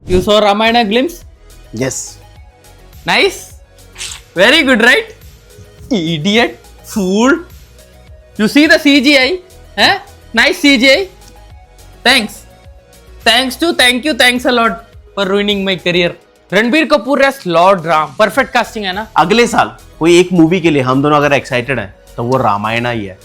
You saw Ramayana glimpse? Yes. Nice. Very good, right? Idiot. Fool. You see the CGI? Eh? Nice CGI. Thanks. Thanks a lot for ruining my career. Ranbir Kapoor as Lord Ram. Perfect casting है ना? अगले साल कोई एक movie के लिए हम दोनों अगर एक्साइटेड हैं तो वो रामायण ही है।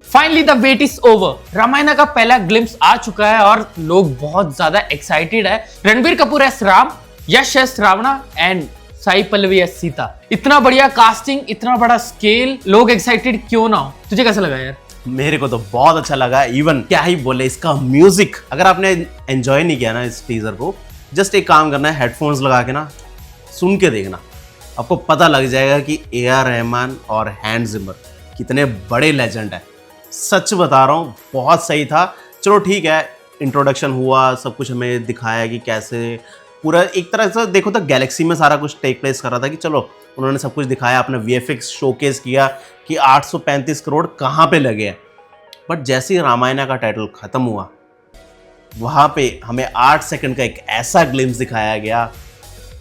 Finally the wait is over. Ramayana का पहला ग्लिम्स आ चुका है और लोग बहुत ज्यादा एक्साइटेड है। Ranbir Kapoor as Ram, Yash as Ravana and Sai Pallavi as Sita. इतना बढ़िया कास्टिंग, इतना बड़ा स्केल, लोग एक्साइटेड क्यों ना हो? तुझे कैसा लगा यार? मेरे को तो बहुत अच्छा लगा। इवन क्या ही बोले, इसका म्यूजिक अगर आपने एंजॉय नहीं किया ना इस टीजर को, जस्ट एक काम करना है, हेडफोन्स लगा के ना सुन के देखना, आपको पता लग जाएगा कि ए.आर. रहमान और हैंस जिमर कितने बड़े लेजेंड है। सच बता रहा हूँ, बहुत सही था। चलो ठीक है, इंट्रोडक्शन हुआ, सब कुछ हमें दिखाया कि कैसे पूरा एक तरह से देखो तो गैलेक्सी में सारा कुछ टेक प्लेस कर रहा था कि चलो उन्होंने सब कुछ दिखाया, अपने वीएफएक्स शोकेस किया कि 835 करोड़ कहाँ पे लगे हैं। बट जैसे ही रामायण का टाइटल ख़त्म हुआ, वहाँ पे हमें 8 सेकंड का एक ऐसा ग्लिम्स दिखाया गया,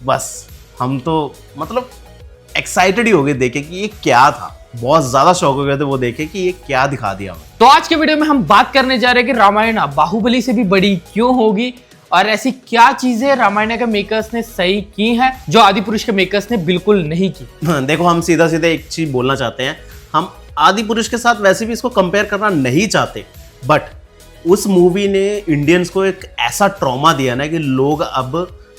बस हम तो मतलब एक्साइटेड ही हो गए देखे कि ये क्या था। बहुत ज़्यादा शौक हो गए थे वो देखे कि ये क्या दिखा दिया हमें। तो आज के वीडियो में हम बात करने जा रहे हैं कि रामायण बाहुबली से भी बड़ी क्यों होगी और ऐसी क्या चीजें रामायण के मेकर्स ने सही की हैं जो आदिपुरुष के मेकर्स ने बिल्कुल नहीं की। देखो, हम सीधा सीधा एक चीज बोलना चाहते हैं, हम आदिपुरुष के साथ वैसे भी इसको कंपेयर करना नहीं चाहते, बट उस मूवी ने इंडियंस को एक ऐसा ट्रॉमा दिया ना कि लोग अब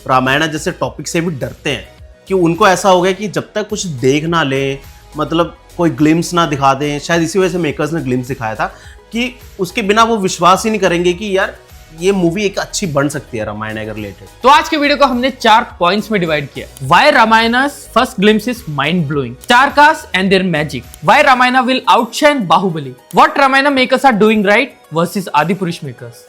रामायण जैसे टॉपिक से भी डरते हैं कि उनको ऐसा हो गया कि जब तक कुछ देख ना ले, मतलब कोई ग्लिम्स ना दिखा दें, शायद इसी वजह से मेकर्स ने ग्लिम्स दिखाया था कि उसके बिना वो विश्वास ही नहीं करेंगे कि यार ये मूवी एक अच्छी बन सकती है रामायण के रिलेटेड। तो आज के वीडियो को हमने 4 पॉइंट्स में डिवाइड किया। Why Ramayana's first glimpse is mind blowing, star cast and their magic, why Ramayana will outshine Bahubali, what Ramayana makers are doing right versus Adipurush makers।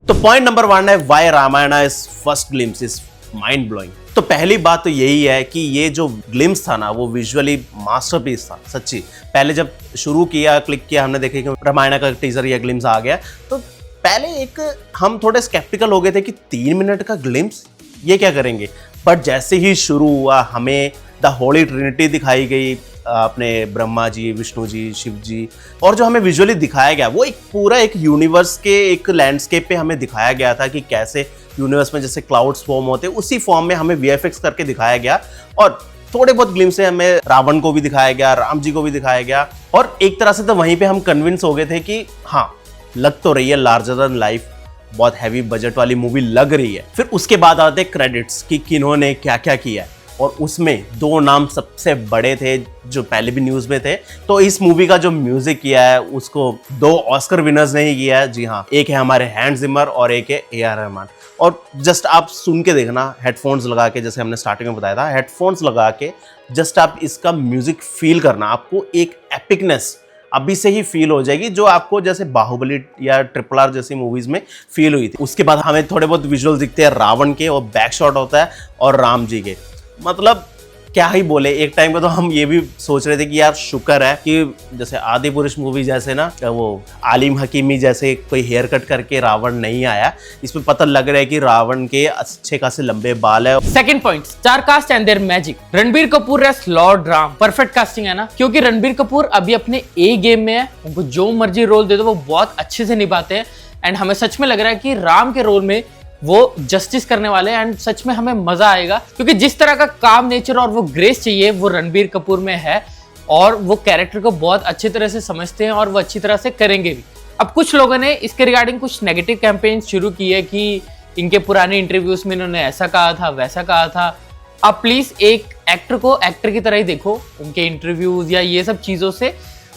तो पॉइंट नंबर 1 है why Ramayana is first glimpse is mind blowing. तो पहली बात तो यही है कि ये जो ग्लिम्स था ना वो विजुअली मास्टरपीस था सच्ची। पहले जब शुरू किया, क्लिक किया, हमने देखा कि रामायण का टीजर या ग्लिम्स आ गया, तो पहले एक हम थोड़े स्केप्टिकल हो गए थे कि 3 मिनट का ग्लिम्स ये क्या करेंगे। बट जैसे ही शुरू हुआ, हमें द होली ट्रिनिटी दिखाई गई, अपने ब्रह्मा जी, विष्णु जी, शिव जी, और जो हमें विजुअली दिखाया गया वो एक पूरा एक यूनिवर्स के एक लैंडस्केप पे हमें दिखाया गया था कि कैसे यूनिवर्स में जैसे क्लाउड्स फॉर्म होते हैं उसी फॉर्म में हमें वीएफएक्स करके दिखाया गया। और थोड़े बहुत ग्लिम्स से हमें रावण को भी दिखाया गया, राम जी को भी दिखाया गया, और एक तरह से तो वहीं पे हम कन्विंस हो गए थे कि हाँ, लग तो रही है लार्जर देन लाइफ, बहुत हैवी बजट वाली मूवी लग रही है। फिर उसके बाद आते क्रेडिट्स कि किन्होंने क्या क्या किया है, और उसमें 2 नाम सबसे बड़े थे जो पहले भी न्यूज़ में थे। तो इस मूवी का जो म्यूजिक किया है उसको 2 ऑस्कर विनर्स ने ही किया है। जी हाँ, एक है हमारे हैंस जिमर और एक है ए.आर. रहमान। और जस्ट आप सुन के देखना, हेडफोन्स लगा के, जैसे हमने स्टार्टिंग में बताया था, हेडफोन्स लगा के जस्ट आप इसका म्यूजिक फील करना, आपको एक एपिकनेस अभी से ही फील हो जाएगी जो आपको जैसे बाहुबली या RRR जैसी मूवीज में फील हुई थी। उसके बाद हमें थोड़े बहुत विजुअल दिखते हैं रावण के, और बैक शॉट होता है, और राम जी के। मतलब क्या ही बोले, एक टाइम पे तो हम ये भी सोच रहे थे कि यार शुक्र है कि जैसे आदिपुरुष मूवी जैसे ना वो आलिम हकीमी जैसे कोई हेयर कट करके रावण नहीं आया। इसमें पता लग रहा है कि रावण के अच्छे खासे लंबे बाल है। Second point, star cast and their magic. Ranbir Kapoor as lord Ram, perfect casting है ना, क्योंकि रणबीर कपूर अभी अपने ए गेम में है, उनको जो मर्जी रोल दे दो वो बहुत अच्छे से निभाते हैं। एंड हमें सच में लग रहा है कि राम के रोल में वो जस्टिस करने वाले हैं, एंड सच में हमें मजा आएगा क्योंकि जिस तरह का काम नेचर और वो ग्रेस चाहिए वो रणबीर कपूर में है, और वो कैरेक्टर को बहुत अच्छी तरह से समझते हैं और वो अच्छी तरह से करेंगे भी। अब कुछ लोगों ने इसके रिगार्डिंग कुछ नेगेटिव कैंपेन शुरू किए कि इनके पुराने इंटरव्यूज में इन्होंने ऐसा कहा था, वैसा कहा था। अब प्लीज एक एक्टर को एक्टर की तरह ही देखो, उनके इंटरव्यूज या ये सब चीजों से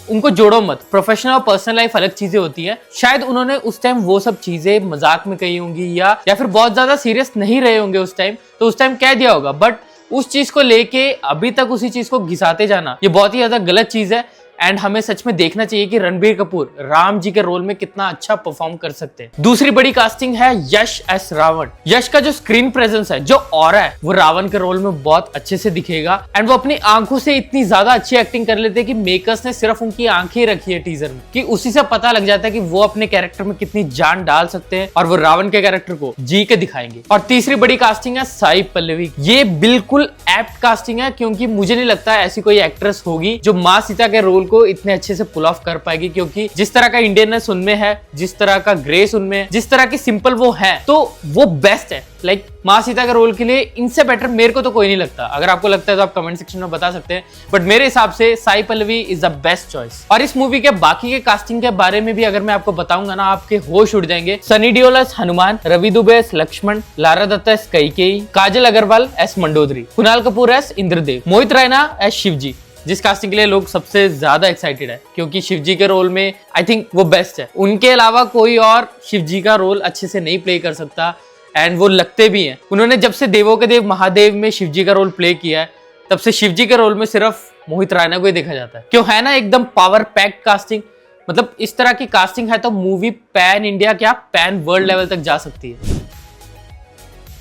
उनको जोड़ो मत। प्रोफेशनल और पर्सनल लाइफ अलग चीजें होती हैं। शायद उन्होंने उस टाइम वो सब चीजें मजाक में कही होंगी या फिर बहुत ज्यादा सीरियस नहीं रहे होंगे उस टाइम, तो उस टाइम कह दिया होगा। बट उस चीज को लेके अभी तक उसी चीज को घिसाते जाना ये बहुत ही ज्यादा गलत चीज है। एंड हमें सच में देखना चाहिए कि रणबीर कपूर राम जी के रोल में कितना अच्छा परफॉर्म कर सकते हैं। दूसरी बड़ी कास्टिंग है यश एस रावण। यश का जो स्क्रीन प्रेजेंस है, जो ऑरा है, वो रावण के रोल में बहुत अच्छे से दिखेगा एंड वो अपनी आंखों से इतनी ज्यादा अच्छी एक्टिंग कर लेते हैं कि मेकर्स ने सिर्फ उनकी आंखें रखी है टीजर में, कि उसी से पता लग जाता है कि वो अपने कैरेक्टर में कितनी जान डाल सकते हैं और वो रावण के कैरेक्टर को जी के दिखाएंगे। और तीसरी बड़ी कास्टिंग है साई पल्लवी। ये बिल्कुल एप्ट कास्टिंग है, क्योंकि मुझे नहीं लगता ऐसी कोई एक्ट्रेस होगी जो माँ सीता के रोल को इतने अच्छे से पुल ऑफ कर पाएगी, क्योंकि जिस तरह का इंडियननेस उनमें है, जिस तरह का ग्रेस उनमें है, जिस तरह की सिंपल वो है, तो वो बेस्ट है। लाइक माँ सीता के रोल के लिए इनसे बेटर मेरे को तो कोई नहीं लगता। अगर आपको लगता है तो आप कमेंट सेक्शन में बता सकते हैं, बट मेरे हिसाब से Sai Pallavi is the best choice. और इस मूवी के बाकी के कास्टिंग के बारे में भी अगर मैं आपको बताऊंगा ना, आपके होश उड़ जाएंगे। Sunny Deol as Hanuman, Ravi Dubey as Lakshman, Lara Dutta as Kaikeyi, Kajal Aggarwal as Mandodari, Kunal Kapoor as Indradev, Mohit Raina as Shivji, जिस कास्टिंग के लिए लोग सबसे ज्यादा एक्साइटेड है, क्योंकि शिवजी के रोल में आई थिंक वो बेस्ट है। उनके अलावा कोई और शिवजी का रोल अच्छे से नहीं प्ले कर सकता एंड वो लगते भी हैं। उन्होंने जब से देवों के देव महादेव में शिवजी का रोल प्ले किया है, तब से शिवजी के रोल में सिर्फ मोहित रैना को ही देखा जाता है। क्यों, है ना एकदम पावर पैक्ड कास्टिंग। मतलब इस तरह की कास्टिंग है तो मूवी पैन इंडिया क्या पैन वर्ल्ड लेवल तक जा सकती है।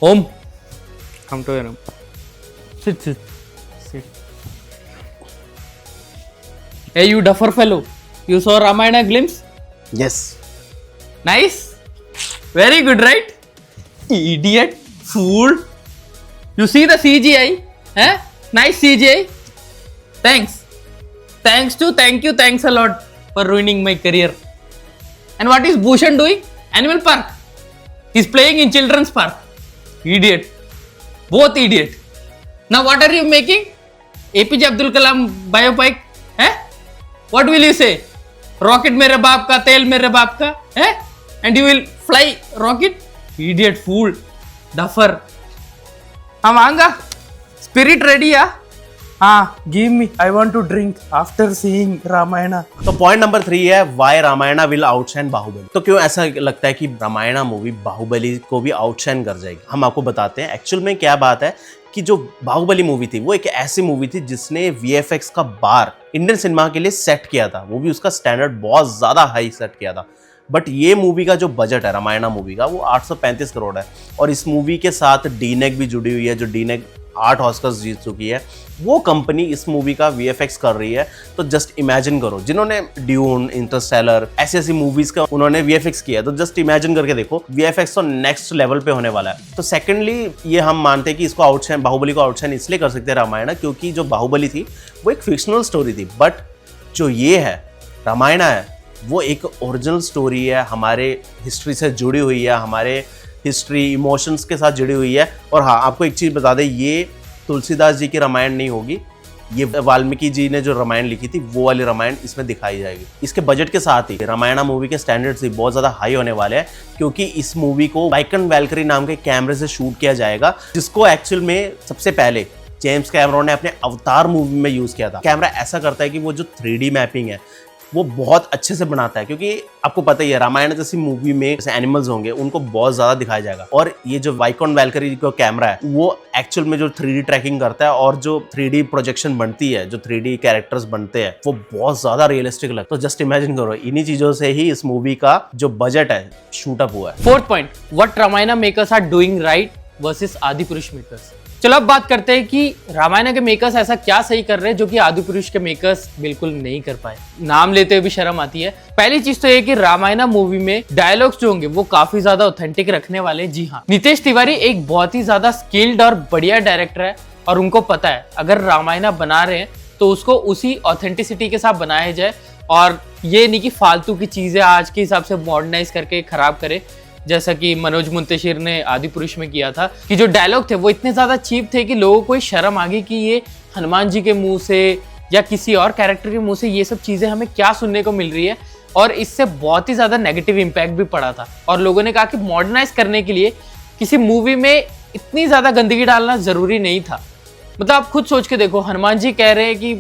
ओम, come to your room. Sit. Hey, you duffer fellow. You saw Ramayana glimpse? Yes. Nice. Very good, right? Idiot. Fool. You see the CGI? Eh? Nice CGI. Thanks. Thanks a lot for ruining my career. And what is Bhushan doing? Animal Park. He's playing in Children's Park. Idiot. Both idiot. Now what are you making? APJ Abdul Kalam biopic? Eh? What will you say? Rocket मेरे बाप का, तेल मेरे बाप का, eh? And you will fly rocket? Idiot, fool, duffer. हाँ मांगा? Spirit ready या? हाँ, give me. I want to drink after seeing Ramayana. तो पॉइंट नंबर 3 है why Ramayana will outshine Baahubali. तो क्यों ऐसा लगता है कि रामायणा मूवी बाहुबली को भी आउटशाइन कर जाएगी? हम आपको बताते हैं एक्चुअल में क्या बात है कि जो बाहुबली मूवी थी वो एक ऐसी मूवी थी जिसने VFX का बार इंडियन सिनेमा के लिए सेट किया था। वो भी उसका स्टैंडर्ड बहुत ज्यादा हाई सेट किया था। बट ये मूवी का जो बजट है रामायणा मूवी का वो 835 करोड़ है और इस मूवी के साथ डीनेक भी जुड़ी हुई है, जो डीनेक 8 ऑस्कर्स जीत चुकी है। वो कंपनी इस मूवी का VFX कर रही है। तो जस्ट इमेजिन करो, जिन्होंने ड्यून, इंटरस्टेलर ऐसी मूवीज का उन्होंने VFX किया है, तो जस्ट इमेजिन करके देखो VFX तो नेक्स्ट लेवल पे होने वाला है। तो सेकेंडली ये हम मानते हैं कि इसको आउटशाइन, बाहुबली को आउटशाइन इसलिए कर सकते हैं रामायण, क्योंकि जो बाहुबली थी वो एक फिक्शनल स्टोरी थी, बट जो ये है रामायण है वो एक ओरिजिनल स्टोरी है, हमारे हिस्ट्री से जुड़ी हुई है, हमारे हिस्ट्री इमोशंस के साथ जुड़ी हुई है। और हाँ, आपको एक चीज़ बता दें, ये तुलसीदास जी की रामायण नहीं होगी, ये वाल्मीकि जी ने जो रामायण लिखी थी वो वाली रामायण इसमें दिखाई जाएगी। इसके बजट के साथ ही रामायणा मूवी के स्टैंडर्ड्स भी बहुत ज़्यादा हाई होने वाले हैं, क्योंकि इस मूवी को वाइकन वैल्करी नाम के कैमरे से शूट किया जाएगा, जिसको एक्चुअल में सबसे पहले जेम्स कैमरॉन ने अपने अवतार मूवी में यूज़ किया था। कैमरा ऐसा करता है कि वो जो 3D मैपिंग है वो बहुत अच्छे से बनाता है, क्योंकि आपको पता ही है रामायण जैसी मूवी में जैसे एनिमल्स होंगे उनको बहुत ज़्यादा दिखाया जाएगा। और ये जो वाइकॉन वैल्करी का कैमरा है वो एक्चुअल में जो 3D ट्रैकिंग करता है और जो 3D प्रोजेक्शन बनती है, जो 3D कैरेक्टर्स बनते हैं, वो बहुत ज़्यादा रियलिस्टिक लगता है। तो जस्ट इमेजिन करो, इन्हीं चीज़ों से ही इस मूवी का जो बजट है शूट अप हुआ है। 4th point, what Ramayana makers are doing right versus Adipurush makers. चलो अब बात करते हैं कि रामायण के मेकर्स ऐसा क्या सही कर रहे हैं जो कि आदिपुरुष के मेकर्स बिल्कुल नहीं कर पाए। नाम लेते हुए भी शर्म आती है। पहली चीज तो ये कि रामायण मूवी में डायलॉग्स जो होंगे वो काफी ज्यादा ऑथेंटिक रखने वाले। जी हाँ, नितेश तिवारी एक बहुत ही ज्यादा स्किल्ड और बढ़िया डायरेक्टर है और उनको पता है अगर रामायण बना रहे हैं तो उसको उसी ऑथेंटिसिटी के साथ बनाया जाए, और ये नहीं कि फालतू की चीजें आज के हिसाब से मॉडर्नाइज करके खराब करे, जैसा कि मनोज मुंतशिर ने आदिपुरुष में किया था। कि जो डायलॉग थे वो इतने ज्यादा चीप थे कि लोगों को शर्म आ गई कि ये हनुमान जी के मुंह से या किसी और कैरेक्टर के मुंह से ये सब चीजें हमें क्या सुनने को मिल रही है, और इससे बहुत ही ज्यादा नेगेटिव इम्पैक्ट भी पड़ा था। और लोगों ने कहा कि मॉडर्नाइज करने के लिए किसी मूवी में इतनी ज्यादा गंदगी डालना जरूरी नहीं था। मतलब आप खुद सोच के देखो, हनुमान जी कह रहे हैं कि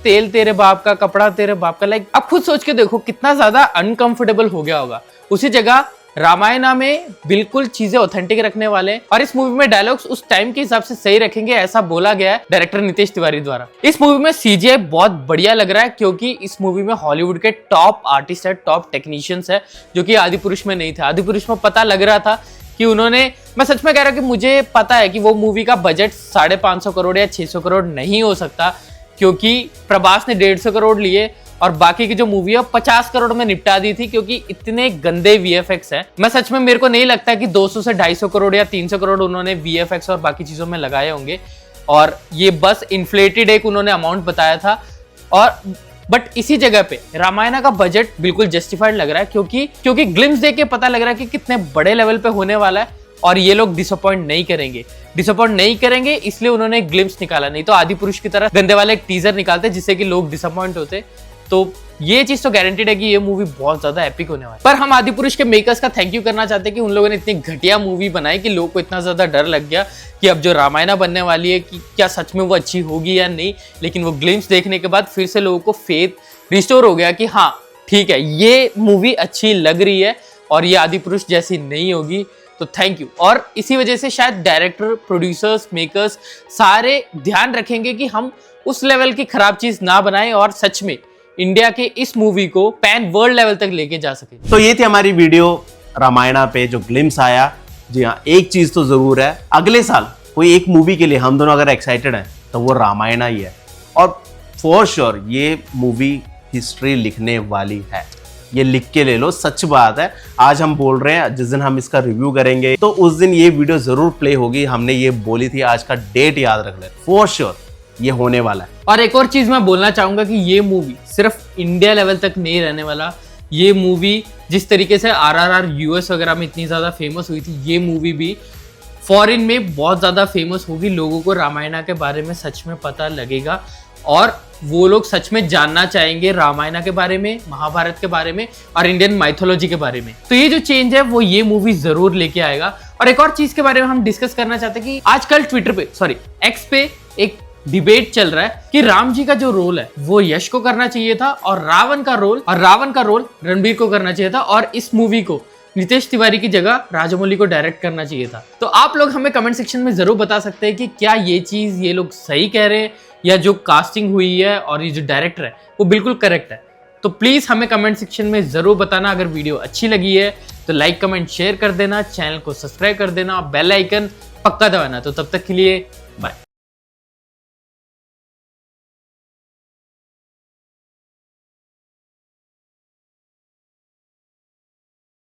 तेल तेरे बाप का, कपड़ा तेरे बाप का, लाइक आप खुद सोच के देखो कितना ज्यादा अनकंफर्टेबल हो गया होगा। उसी जगह रामायणा में बिल्कुल चीजें ऑथेंटिक रखने वाले हैं और इस मूवी में डायलॉग्स उस टाइम के हिसाब से सही रखेंगे, ऐसा बोला गया है डायरेक्टर नितेश तिवारी द्वारा। इस मूवी में सीजीआई बहुत बढ़िया लग रहा है क्योंकि इस मूवी में हॉलीवुड के टॉप आर्टिस्ट है, टॉप टेक्नीशियंस है, जो कि आदि पुरुष में नहीं थे। आदि पुरुष में पता लग रहा था कि उन्होंने, मैं सच में कह रहा हूं कि मुझे पता है कि वो मूवी का बजट 550 करोड़ या 600 करोड़ नहीं हो सकता, क्योंकि प्रभास ने 150 करोड़ लिए और बाकी की जो मूवी है 50 करोड़ में निपटा दी थी, क्योंकि इतने गंदे वीएफएक्स है। मैं सच में, मेरे को नहीं लगता कि 200 से 250 करोड़ या 300 करोड़ उन्होंने वीएफएक्स और बाकी चीजों में लगाए होंगे, और ये बस इन्फ्लेटेड एक उन्होंने अमाउंट बताया था। और बट इसी जगह पे रामायणा का बजट बिल्कुल जस्टिफाइड लग रहा है, क्योंकि ग्लिम्स देख के पता लग रहा है कि कितने बड़े लेवल पे होने वाला है और ये लोग डिसअपॉइंट नहीं करेंगे, इसलिए उन्होंने एक ग्लिम्स निकाला। नहीं तो आदि पुरुष की तरह गंदे वाले एक टीजर निकालते जिससे कि लोग डिसअपॉइंट होते। तो ये चीज तो गारंटीड है कि ये मूवी बहुत ज्यादा एपिक होने वाली है। पर हम आदि पुरुष के मेकर्स का थैंक यू करना चाहते हैं कि उन लोगों ने इतनी घटिया मूवी बनाई कि लोगों को इतना ज्यादा डर लग गया कि अब जो रामायणा बनने वाली है कि क्या सच में वो अच्छी होगी या नहीं। लेकिन वो ग्लिम्स देखने के बाद फिर से लोगों को फेथ रिस्टोर हो गया कि हाँ ठीक है, ये मूवी अच्छी लग रही है और ये आदि पुरुष जैसी नहीं होगी। तो थैंक यू। और इसी वजह से शायद डायरेक्टर, प्रोड्यूसर्स, मेकर्स सारे ध्यान रखेंगे कि हम उस लेवल की खराब चीज ना बनाएं और सच में इंडिया के इस मूवी को पैन वर्ल्ड लेवल तक लेके जा सके। तो ये थी हमारी वीडियो रामायणा पे जो ग्लिम्स आया। जी हाँ, एक चीज तो जरूर है, अगले साल कोई एक मूवी के लिए हम दोनों अगर एक्साइटेड हैं तो वो रामायणा ही है, और फॉर श्योर ये मूवी हिस्ट्री लिखने वाली है। ये लिख के ले लो, सच बात है। आज हम बोल रहे हैं, जिस दिन हम इसका रिव्यू करेंगे तो उस दिन ये वीडियो जरूर प्ले होगी। हमने ये बोली थी, आज का डेट याद रख ले, फॉर श्योर ये होने वाला है। और एक और चीज मैं बोलना चाहूंगा कि ये मूवी सिर्फ इंडिया लेवल तक नहीं रहने वाला। ये मूवी जिस तरीके से RRR US वगैरह में इतनी ज्यादा फेमस हुई थी, ये मूवी भी फॉरेन में बहुत ज्यादा फेमस होगी। लोगों को रामायणा के बारे में सच में पता लगेगा और वो लोग सच में जानना चाहेंगे रामायणा के बारे में, महाभारत के बारे में और इंडियन माइथोलॉजी के बारे में। तो ये जो चेंज है वो ये मूवी जरूर लेके आएगा। और एक और चीज के बारे में हम डिस्कस करना चाहते हैं कि आजकल ट्विटर पे, एक्स पे एक डिबेट चल रहा है कि राम जी का जो रोल है वो यश को करना चाहिए था और रावण का रोल रणबीर को करना चाहिए था, और इस मूवी को नितेश तिवारी की जगह राजामौली को डायरेक्ट करना चाहिए था। तो आप लोग हमें कमेंट सेक्शन में जरूर बता सकते हैं कि क्या ये चीज ये लोग सही कह रहे हैं या जो कास्टिंग हुई है और ये जो डायरेक्टर है वो बिल्कुल करेक्ट है। तो प्लीज हमें कमेंट सेक्शन में जरूर बताना। अगर वीडियो अच्छी लगी है तो लाइक, कमेंट, शेयर कर देना, चैनल को सब्सक्राइब कर देना और बेल आइकन पक्का दबाना। तो तब तक के लिए बाय।